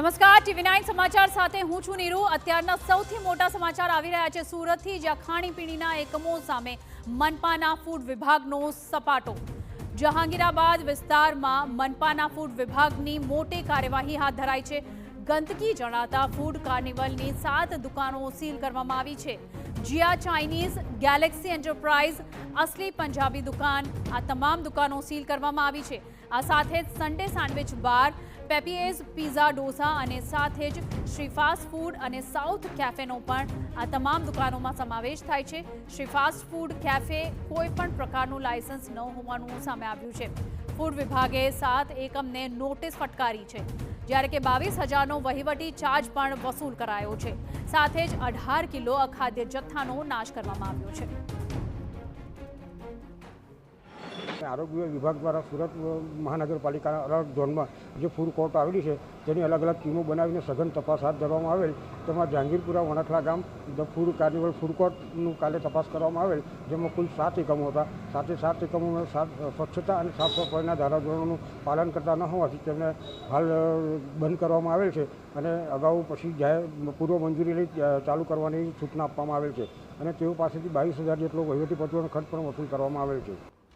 નમસ્કાર, TV9 સમાચાર સાથે હું છું નીરુ। અત્યારના સૌથી મોટા સમાચાર આવી રહ્યા છે સુરતથી, જ્યાં ખાણીપીણીના એકમો સામે મનપાના ફૂડ વિભાગનો સપાટો। જહાંગીરાબાદ વિસ્તારમાં મનપાના ફૂડ વિભાગની મોટી કાર્યવાહી હાથ ધરાઈ છે। ગંદકી જણાતા ફૂડ કાર્નિવલની 7 દુકાનો સીલ કરવામાં આવી છે। જીયા ચાઇનીઝ, ગેલેક્સી એન્ટરપ્રાઇઝ, અસલી પંજાબી દુકાન, આ તમામ દુકાનો સીલ કરવામાં આવી છે। આ સાથે જ સન્ડે સેન્ડવિચ બાર, પેપીએઝ પિઝા ડોસા અને સાથે જ શ્રી ફાસ્ટ ફૂડ અને સાઉથ કેફેનો પણ આ તમામ દુકાનોમાં સમાવેશ થાય છે। શ્રી ફાસ્ટ ફૂડ કેફે કોઈ પણ પ્રકારનું લાયસન્સ ન હોવાનું સામે આવ્યું છે। ફૂડ વિભાગે 7 એકમને નોટિસ ફટકારી છે, જ્યારે કે 22,000નો વહીવટી ચાર્જ પણ વસૂલ કરાયો છે। સાથે જ 18 કિલો અખાદ્ય જથ્થાનો નાશ કરવામાં આવ્યો છે। આરોગ્ય વિભાગ દ્વારા સુરત મહાનગરપાલિકાના અલગ ઝોનમાં જે ફૂડ કોર્ટ આવેલી છે તેની અલગ અલગ ટીમો બનાવીને સઘન તપાસ હાથ ધરવામાં આવેલ। તેમાં જહાંગીરપુરા વણાખલા ગામ ધ ફૂડ કાર્નિવલ ફૂડ કોર્ટનું કાલે તપાસ કરવામાં આવેલ, જેમાં કુલ 7 એકમો હતા। સાથે 7 એકમોમાં સ્વચ્છતા અને સાફ સફાઈના ધારાધોરણોનું પાલન કરતા ન હોવાથી તેમને હાલ બંધ કરવામાં આવેલ છે અને અગાઉ પછી પૂર્વ મંજૂરી લઈ ચાલુ કરવાની સૂચના આપવામાં આવેલ છે અને તેઓ પાસેથી 22,000 જેટલો વહીવટી પત્રોનો ખર્ચ પણ વસૂલ કરવામાં આવેલ છે।